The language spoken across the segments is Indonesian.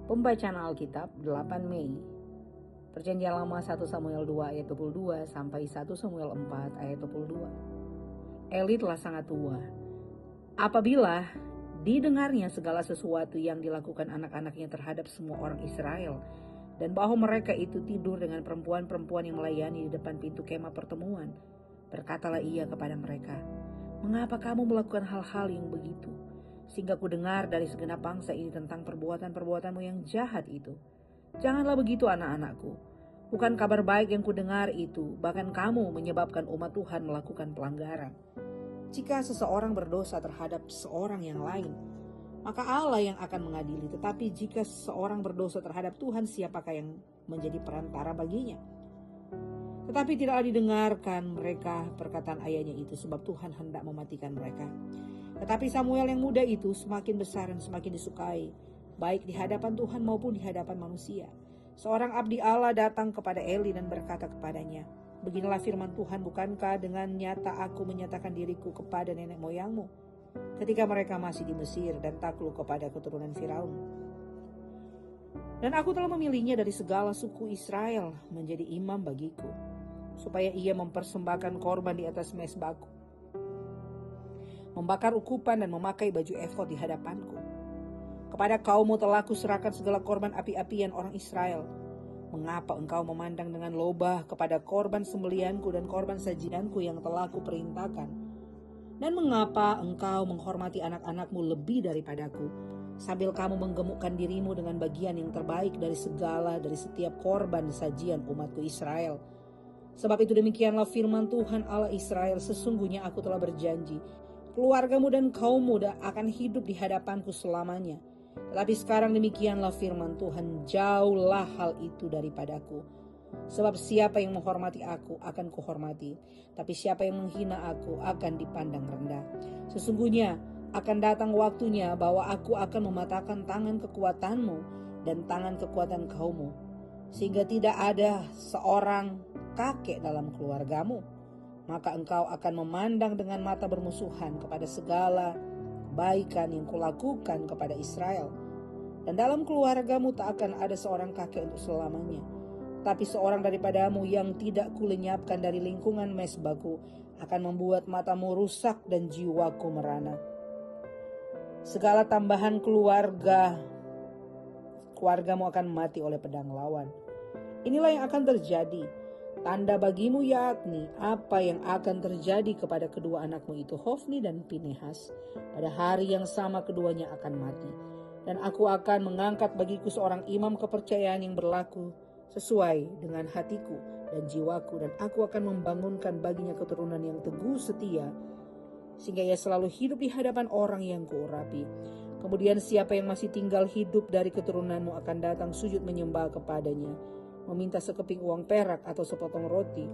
Pembacaan Alkitab 8 Mei. Perjanjian Lama 1 Samuel 2 ayat 22 sampai 1 Samuel 4 ayat 22. Eli telah sangat tua. Apabila didengarnya segala sesuatu yang dilakukan anak-anaknya terhadap semua orang Israel, dan bahwa mereka itu tidur dengan perempuan-perempuan yang melayani di depan pintu kemah pertemuan, berkatalah ia kepada mereka, "Mengapa kamu melakukan hal-hal yang begitu? Sehingga ku dengar dari segenap bangsa ini tentang perbuatan-perbuatanmu yang jahat itu. Janganlah begitu anak-anakku. Bukan kabar baik yang ku dengar itu, bahkan kamu menyebabkan umat Tuhan melakukan pelanggaran. Jika seseorang berdosa terhadap seorang yang lain, maka Allah yang akan mengadili. Tetapi jika seseorang berdosa terhadap Tuhan, siapakah yang menjadi perantara baginya?" Tetapi tidaklah didengarkan mereka perkataan ayahnya itu, sebab Tuhan hendak mematikan mereka. Tetapi Samuel yang muda itu semakin besar dan semakin disukai, baik di hadapan Tuhan maupun di hadapan manusia. Seorang abdi Allah datang kepada Eli dan berkata kepadanya, "Beginilah firman Tuhan, bukankah dengan nyata aku menyatakan diriku kepada nenek moyangmu, ketika mereka masih di Mesir dan takluk kepada keturunan Firaun? Dan aku telah memilihnya dari segala suku Israel menjadi imam bagiku, supaya ia mempersembahkan korban di atas mezbahku, membakar ukupan dan memakai baju efod di hadapanku. Kepada kaummu telah kuserahkan segala korban api-apian orang Israel. Mengapa engkau memandang dengan lobah kepada korban sembelianku dan korban sajianku yang telah kuperintahkan? Dan mengapa engkau menghormati anak-anakmu lebih daripadaku, sambil kamu menggemukkan dirimu dengan bagian yang terbaik dari setiap korban sajian umatku Israel? Sebab itu demikianlah firman Tuhan Allah Israel, sesungguhnya aku telah berjanji, keluargamu dan kaummu akan hidup di hadapanku selamanya. Tetapi sekarang demikianlah firman Tuhan, jauhlah hal itu daripadaku. Sebab siapa yang menghormati aku akan kuhormati, tapi siapa yang menghina aku akan dipandang rendah. Sesungguhnya akan datang waktunya bahwa aku akan mematahkan tangan kekuatanmu dan tangan kekuatan kaummu, sehingga tidak ada seorang kakek dalam keluargamu. Maka engkau akan memandang dengan mata bermusuhan kepada segala kebaikan yang kulakukan kepada Israel. Dan dalam keluargamu tak akan ada seorang kakek untuk selamanya. Tapi seorang daripadamu yang tidak kulenyapkan dari lingkungan mezbahku akan membuat matamu rusak dan jiwaku merana. Segala tambahan keluargamu akan mati oleh pedang lawan. Inilah yang akan terjadi. Tanda bagimu yakni apa yang akan terjadi kepada kedua anakmu itu, Hofni dan Pinehas. Pada hari yang sama keduanya akan mati. Dan aku akan mengangkat bagiku seorang imam kepercayaan yang berlaku sesuai dengan hatiku dan jiwaku. Dan aku akan membangunkan baginya keturunan yang teguh setia, sehingga ia selalu hidup di hadapan orang yang kuurapi. Kemudian siapa yang masih tinggal hidup dari keturunanmu akan datang sujud menyembah kepadanya, meminta sekeping uang perak atau sepotong roti,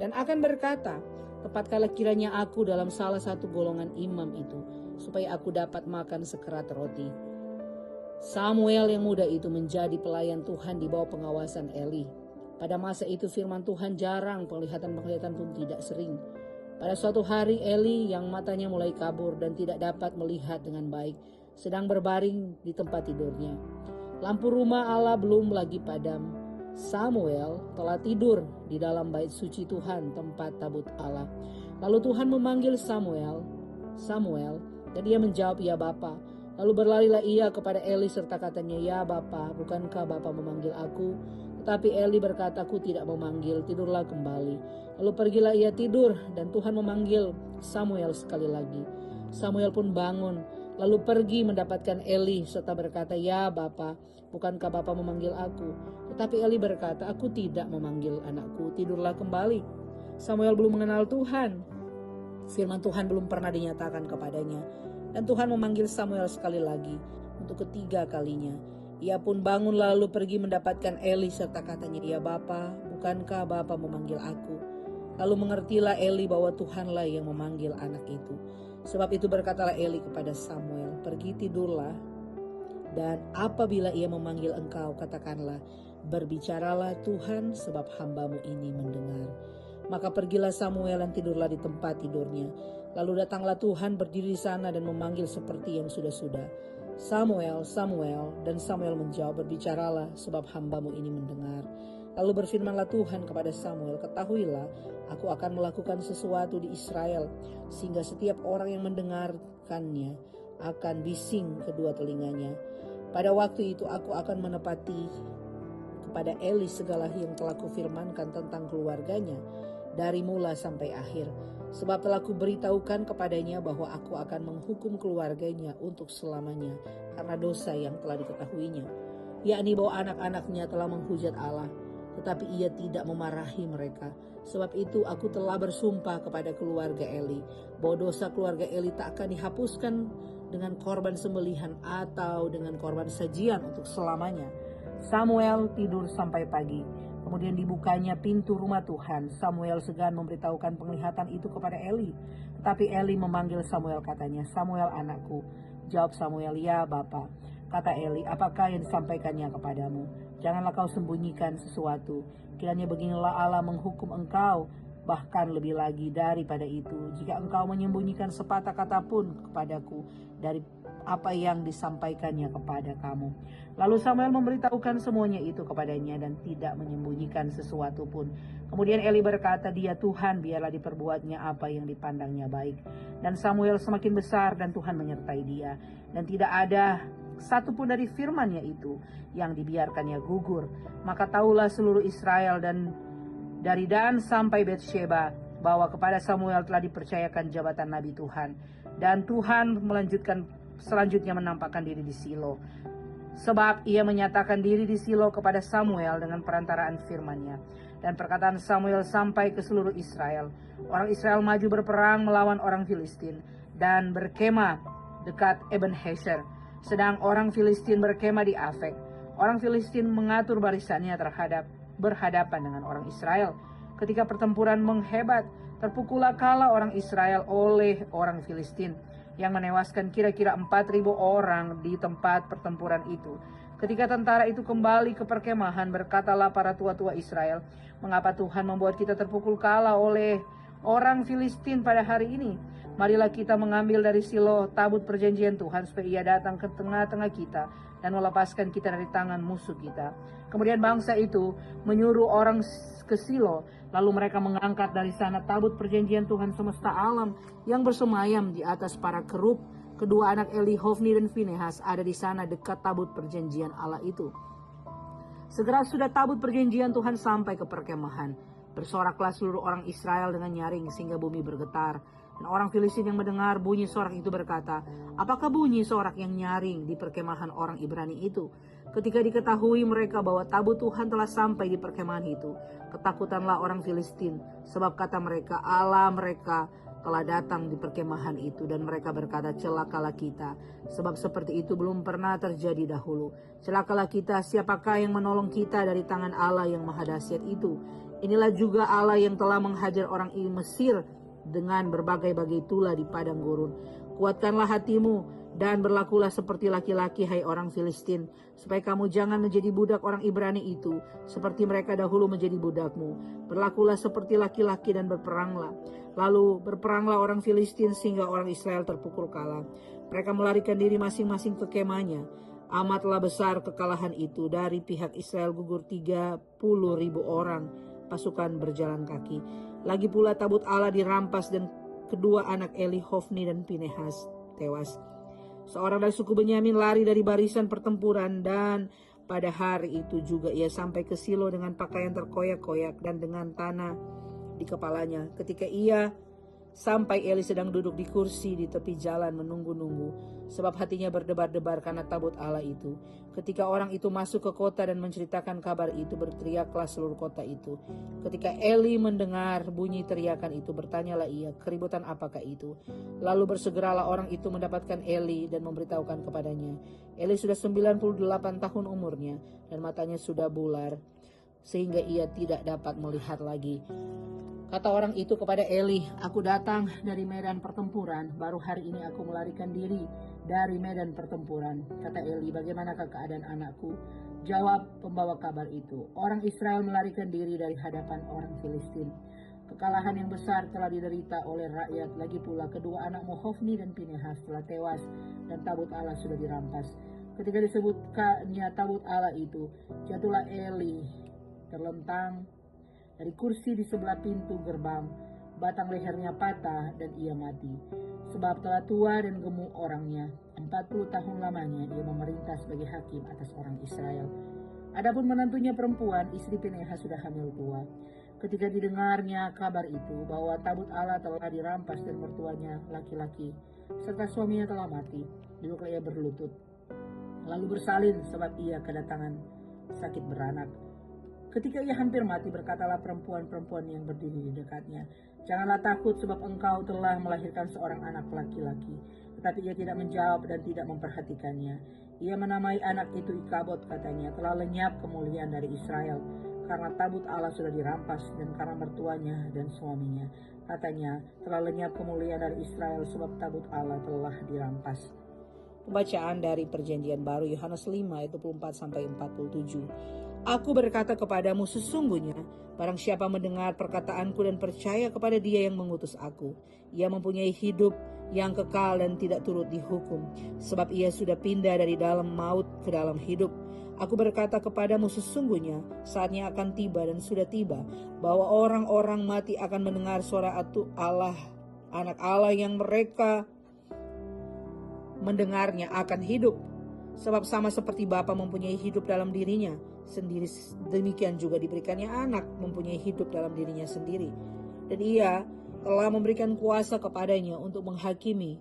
dan akan berkata, tepatkanlah kiranya aku dalam salah satu golongan imam itu, supaya aku dapat makan sekerat roti." Samuel yang muda itu menjadi pelayan Tuhan di bawah pengawasan Eli. Pada masa itu firman Tuhan jarang, penglihatan-penglihatan pun tidak sering. Pada suatu hari Eli yang matanya mulai kabur dan tidak dapat melihat dengan baik, sedang berbaring di tempat tidurnya. Lampu rumah Allah belum lagi padam. Samuel telah tidur di dalam bait suci Tuhan, tempat tabut Allah. Lalu Tuhan memanggil Samuel, "Samuel," dan ia menjawab, "Ya Bapa." Lalu berlarilah ia kepada Eli serta katanya, "Ya Bapa, bukankah Bapa memanggil aku?" Tetapi Eli berkata, "Aku tidak memanggil, tidurlah kembali." Lalu pergilah ia tidur, dan Tuhan memanggil Samuel sekali lagi. Samuel pun bangun, lalu pergi mendapatkan Eli serta berkata, "Ya Bapa, bukankah Bapa memanggil aku?" Tetapi Eli berkata, "Aku tidak memanggil anakku, tidurlah kembali." Samuel belum mengenal Tuhan. Firman Tuhan belum pernah dinyatakan kepadanya. Dan Tuhan memanggil Samuel sekali lagi, untuk ketiga kalinya. Ia pun bangun lalu pergi mendapatkan Eli serta katanya, "Ya Bapa, bukankah Bapa memanggil aku?" Lalu mengertilah Eli bahwa Tuhanlah yang memanggil anak itu. Sebab itu berkatalah Eli kepada Samuel, "Pergi tidurlah, dan apabila ia memanggil engkau, katakanlah, berbicaralah Tuhan, sebab hambamu ini mendengar." Maka pergilah Samuel dan tidurlah di tempat tidurnya. Lalu datanglah Tuhan berdiri di sana dan memanggil seperti yang sudah-sudah. Samuel, Samuel, dan Samuel menjawab, berbicaralah sebab hambamu ini mendengar. Lalu berfirmanlah Tuhan kepada Samuel, ketahuilah, aku akan melakukan sesuatu di Israel, sehingga setiap orang yang mendengarkannya akan bising kedua telinganya. Pada waktu itu aku akan menepati kepada Eli segala yang telah kufirmankan tentang keluarganya, dari mula sampai akhir. Sebab telah kuberitahukan kepadanya bahwa aku akan menghukum keluarganya untuk selamanya, karena dosa yang telah diketahuinya, yakni bahwa anak-anaknya telah menghujat Allah, tetapi ia tidak memarahi mereka. Sebab itu aku telah bersumpah kepada keluarga Eli, bahwa dosa keluarga Eli tak akan dihapuskan dengan korban sembelihan atau dengan korban sajian untuk selamanya. Samuel tidur sampai pagi. Kemudian dibukanya pintu rumah Tuhan. Samuel segan memberitahukan penglihatan itu kepada Eli. Tetapi Eli memanggil Samuel, katanya, Samuel anakku. Jawab Samuel, ya Bapa. Kata Eli, apakah yang disampaikannya kepadamu? Janganlah kau sembunyikan sesuatu. Kiranya beginilah Allah menghukum engkau, bahkan lebih lagi daripada itu, jika engkau menyembunyikan sepatah kata pun kepadaku dari apa yang disampaikannya kepada kamu. Lalu Samuel memberitahukan semuanya itu kepadanya dan tidak menyembunyikan sesuatu pun. Kemudian Eli berkata, dia Tuhan, biarlah diperbuatnya apa yang dipandangnya baik. Dan Samuel semakin besar dan Tuhan menyertai dia. Dan tidak ada satu pun dari firman-Nya itu yang dibiarkannya gugur. Maka tahulah seluruh Israel dan dari Dan sampai Betsheba bahwa kepada Samuel telah dipercayakan jabatan Nabi Tuhan. Dan Tuhan selanjutnya menampakkan diri di Silo. Sebab ia menyatakan diri di Silo kepada Samuel dengan perantaraan firman-Nya. Dan perkataan Samuel sampai ke seluruh Israel. Orang Israel maju berperang melawan orang Filistin dan berkemah dekat Ebenezer. Sedang orang Filistin berkemah di Afek. Orang Filistin mengatur barisannya berhadapan dengan orang Israel. Ketika pertempuran menghebat, terpukullah kala orang Israel oleh orang Filistin, yang menewaskan kira-kira 4.000 orang di tempat pertempuran itu. Ketika tentara itu kembali ke perkemahan, berkatalah para tua-tua Israel, mengapa Tuhan membuat kita terpukul kalah oleh orang Filistin pada hari ini? Marilah kita mengambil dari Silo tabut perjanjian Tuhan, supaya ia datang ke tengah-tengah kita dan melepaskan kita dari tangan musuh kita. Kemudian bangsa itu menyuruh orang ke Silo, lalu mereka mengangkat dari sana tabut perjanjian Tuhan semesta alam yang bersemayam di atas para kerub. Kedua anak Eli, Hofni dan Finehas, ada di sana dekat tabut perjanjian Allah itu. Segera sudah tabut perjanjian Tuhan sampai ke perkemahan, bersoraklah seluruh orang Israel dengan nyaring sehingga bumi bergetar. Dan orang Filistin yang mendengar bunyi sorak itu berkata, apakah bunyi sorak yang nyaring di perkemahan orang Ibrani itu? Ketika diketahui mereka bahwa tabut Tuhan telah sampai di perkemahan itu, ketakutanlah orang Filistin, sebab kata mereka, Allah mereka telah datang di perkemahan itu. Dan mereka berkata, celakalah kita, sebab seperti itu belum pernah terjadi dahulu. Celakalah kita, siapakah yang menolong kita dari tangan Allah yang maha dahsyat itu? Inilah juga Allah yang telah menghajar orang Mesir dengan berbagai-bagai tulah di padang gurun. Kuatkanlah hatimu dan berlakulah seperti laki-laki, hai orang Filistin, supaya kamu jangan menjadi budak orang Ibrani itu, seperti mereka dahulu menjadi budakmu. Berlakulah seperti laki-laki dan berperanglah. Lalu berperanglah orang Filistin sehingga orang Israel terpukul kalah. Mereka melarikan diri masing-masing ke kemahnya. Amatlah besar kekalahan itu, dari pihak Israel gugur 30.000 orang pasukan berjalan kaki. Lagi pula tabut Allah dirampas dan kedua anak Eli, Hofni dan Pinehas tewas. Seorang dari suku Benyamin lari dari barisan pertempuran, dan pada hari itu juga ia sampai ke Silo dengan pakaian terkoyak-koyak dan dengan tanah di kepalanya. Ketika ia sampai, Eli sedang duduk di kursi di tepi jalan menunggu-nunggu, sebab hatinya berdebar-debar karena tabut Allah itu. Ketika orang itu masuk ke kota dan menceritakan kabar itu, berteriaklah seluruh kota itu. Ketika Eli mendengar bunyi teriakan itu, bertanyalah ia, keributan apakah itu? Lalu bersegeralah orang itu mendapatkan Eli dan memberitahukan kepadanya. Eli sudah 98 tahun umurnya dan matanya sudah bular, sehingga ia tidak dapat melihat lagi. Kata orang itu kepada Eli, aku datang dari medan pertempuran, baru hari ini aku melarikan diri dari medan pertempuran. Kata Eli, bagaimanakah keadaan anakku? Jawab pembawa kabar itu, orang Israel melarikan diri dari hadapan orang Filistin. Kekalahan yang besar telah diderita oleh rakyat. Lagi pula kedua anakmu Hofni dan Pinehas telah tewas dan tabut Allah sudah dirampas. Ketika disebutkannya tabut Allah itu, jatuhlah Eli terlentang dari kursi di sebelah pintu gerbang. Batang lehernya patah dan ia mati. Sebab telah tua dan gemuk orangnya. 40 tahun lamanya ia memerintah sebagai hakim atas orang Israel. Adapun menantunya perempuan, istri Pinehas sudah hamil tua. Ketika didengarnya kabar itu bahwa tabut Allah telah dirampas dan mertuanya laki-laki serta suaminya telah mati, duduklah ia berlutut lalu bersalin sebab ia kedatangan sakit beranak. Ketika ia hampir mati, berkatalah perempuan-perempuan yang berdiri di dekatnya, "Janganlah takut sebab engkau telah melahirkan seorang anak laki-laki." Tetapi ia tidak menjawab dan tidak memperhatikannya. Ia menamai anak itu Ikabod, katanya, "Telah lenyap kemuliaan dari Israel, karena tabut Allah sudah dirampas dan karena mertuanya dan suaminya." Katanya, "Telah lenyap kemuliaan dari Israel sebab tabut Allah telah dirampas." Pembacaan dari Perjanjian Baru Yohanes 5 ayat 24 sampai 47. Aku berkata kepadamu, sesungguhnya barang siapa mendengar perkataanku dan percaya kepada Dia yang mengutus aku, ia mempunyai hidup yang kekal dan tidak turut dihukum, sebab ia sudah pindah dari dalam maut ke dalam hidup. Aku berkata kepadamu, sesungguhnya saatnya akan tiba dan sudah tiba, bahwa orang-orang mati akan mendengar suara Allah, anak Allah yang mereka mendengarnya akan hidup. Sebab sama seperti Bapa mempunyai hidup dalam dirinya sendiri, demikian juga diberikannya anak mempunyai hidup dalam dirinya sendiri. Dan ia telah memberikan kuasa kepadanya untuk menghakimi,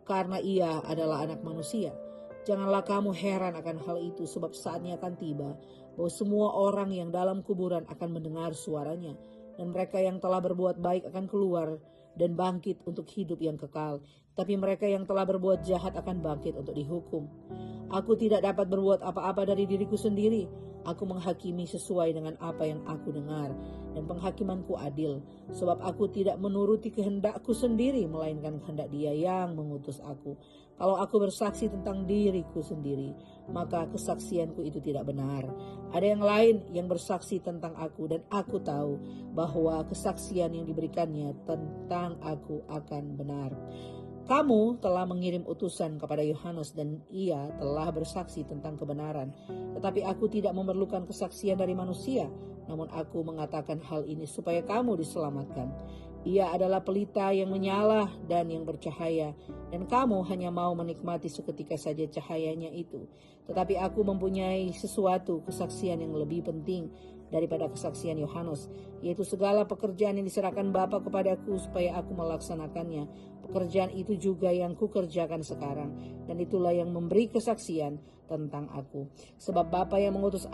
karena ia adalah anak manusia. Janganlah kamu heran akan hal itu, sebab saatnya akan tiba bahwa semua orang yang dalam kuburan akan mendengar suaranya, dan mereka yang telah berbuat baik akan keluar dan bangkit untuk hidup yang kekal, tapi mereka yang telah berbuat jahat akan bangkit untuk dihukum. Aku tidak dapat berbuat apa-apa dari diriku sendiri. Aku menghakimi sesuai dengan apa yang aku dengar, dan penghakimanku adil, sebab aku tidak menuruti kehendakku sendiri, melainkan kehendak Dia yang mengutus aku. Kalau aku bersaksi tentang diriku sendiri, maka kesaksianku itu tidak benar. Ada yang lain yang bersaksi tentang aku, dan aku tahu bahwa kesaksian yang diberikannya tentang aku akan benar. Kamu telah mengirim utusan kepada Yohanes dan ia telah bersaksi tentang kebenaran. Tetapi aku tidak memerlukan kesaksian dari manusia, namun aku mengatakan hal ini supaya kamu diselamatkan. Ia adalah pelita yang menyala dan yang bercahaya, dan kamu hanya mau menikmati seketika saja cahayanya itu. Tetapi aku mempunyai sesuatu kesaksian yang lebih penting daripada kesaksian Yohanes, yaitu segala pekerjaan yang diserahkan Bapa kepadaku supaya aku melaksanakannya. Pekerjaan itu juga yang kukerjakan sekarang, dan itulah yang memberi kesaksian tentang aku. Sebab Bapa yang mengutus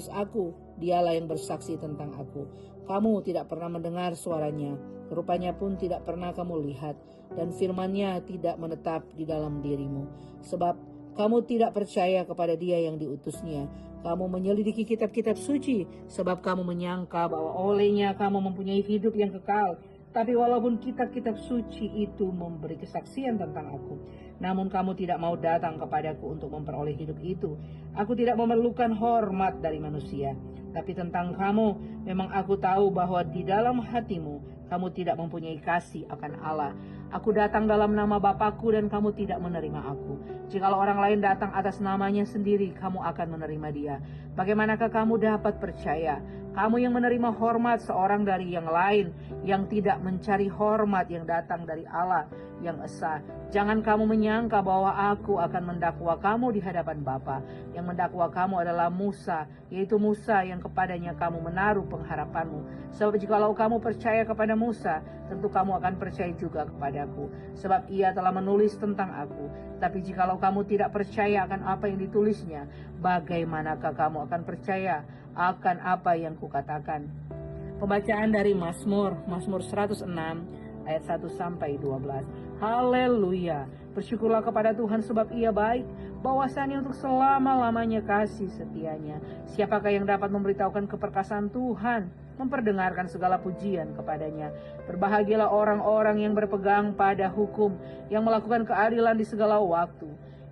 aku, Dialah yang bersaksi tentang aku. Kamu tidak pernah mendengar suaranya, rupanya pun tidak pernah kamu lihat, dan firman-Nya tidak menetap di dalam dirimu. Sebab kamu tidak percaya kepada Dia yang diutusnya. Kamu menyelidiki kitab-kitab suci, sebab kamu menyangka bahwa olehnya kamu mempunyai hidup yang kekal. Tapi walaupun kitab-kitab suci itu memberi kesaksian tentang aku, namun kamu tidak mau datang kepadaku untuk memperoleh hidup itu. Aku tidak memerlukan hormat dari manusia. Tapi tentang kamu, memang aku tahu bahwa di dalam hatimu, kamu tidak mempunyai kasih akan Allah. Aku datang dalam nama Bapakku dan kamu tidak menerima aku. Jikalau orang lain datang atas namanya sendiri, kamu akan menerima dia. Bagaimanakah kamu dapat percaya? Kamu yang menerima hormat seorang dari yang lain, yang tidak mencari hormat yang datang dari Allah yang esa. Jangan kamu menyangka bahwa aku akan mendakwa kamu di hadapan Bapa. Yang mendakwa kamu adalah Musa, yaitu Musa yang kepadanya kamu menaruh pengharapanmu. Sebab jikalau kamu percaya kepada Musa, tentu kamu akan percaya juga kepadaku, sebab ia telah menulis tentang aku. Tapi jikalau kamu tidak percaya akan apa yang ditulisnya, bagaimanakah kamu akan percaya akan apa yang kukatakan? Pembacaan dari Mazmur 106 ayat 1 sampai 12. Haleluya. Bersyukurlah kepada Tuhan sebab Ia baik, bahwasanya untuk selama-lamanya kasih setianya. Siapakah yang dapat memberitahukan keperkasaan Tuhan, memperdengarkan segala pujian kepadanya? Berbahagialah orang-orang yang berpegang pada hukum, yang melakukan keadilan di segala waktu.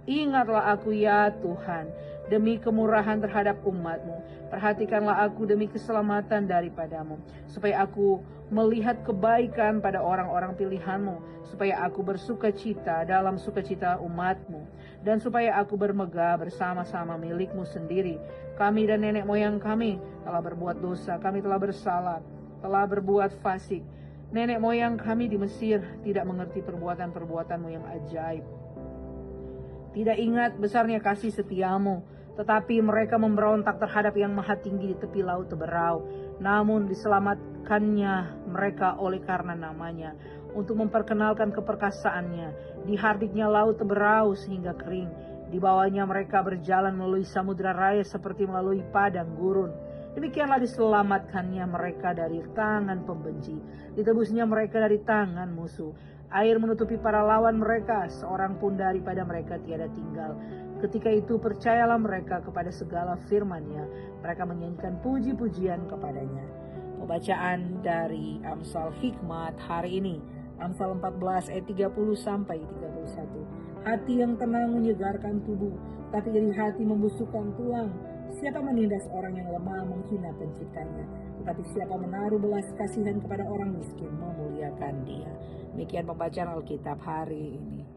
Ingatlah aku ya Tuhan, demi kemurahan terhadap umat-Mu. Perhatikanlah aku demi keselamatan daripadamu, supaya aku melihat kebaikan pada orang-orang pilihan-Mu, supaya aku bersuka cita dalam sukacita umat-Mu, dan supaya aku bermegah bersama-sama milik-Mu sendiri. Kami dan nenek moyang kami telah berbuat dosa, kami telah bersalah, telah berbuat fasik. Nenek moyang kami di Mesir tidak mengerti perbuatan-perbuatan-Mu yang ajaib. Tidak ingat besarnya kasih setiamu, tetapi mereka memberontak terhadap yang maha tinggi di tepi laut Teberau. Namun diselamatkannya mereka oleh karena namanya, untuk memperkenalkan keperkasaannya. Dihardiknya laut Teberau sehingga kering. Di bawahnya mereka berjalan melalui samudra raya seperti melalui padang gurun. Demikianlah diselamatkannya mereka dari tangan pembenci, ditebusnya mereka dari tangan musuh. Air menutupi para lawan mereka, seorang pun daripada mereka tiada tinggal. Ketika itu percayalah mereka kepada segala firman-Nya, mereka menyanyikan puji-pujian kepadanya. Pembacaan dari Amsal Hikmat hari ini, Amsal 14 ayat 30 sampai 31. Hati yang tenang menyegarkan tubuh, tapi iri hati membusukkan tulang. Siapa menindas orang yang lemah menghina penciptanya, tetapi siapa menaruh belas kasihan kepada orang miskin memuliakan Dia. Demikian pembacaan Alkitab hari ini.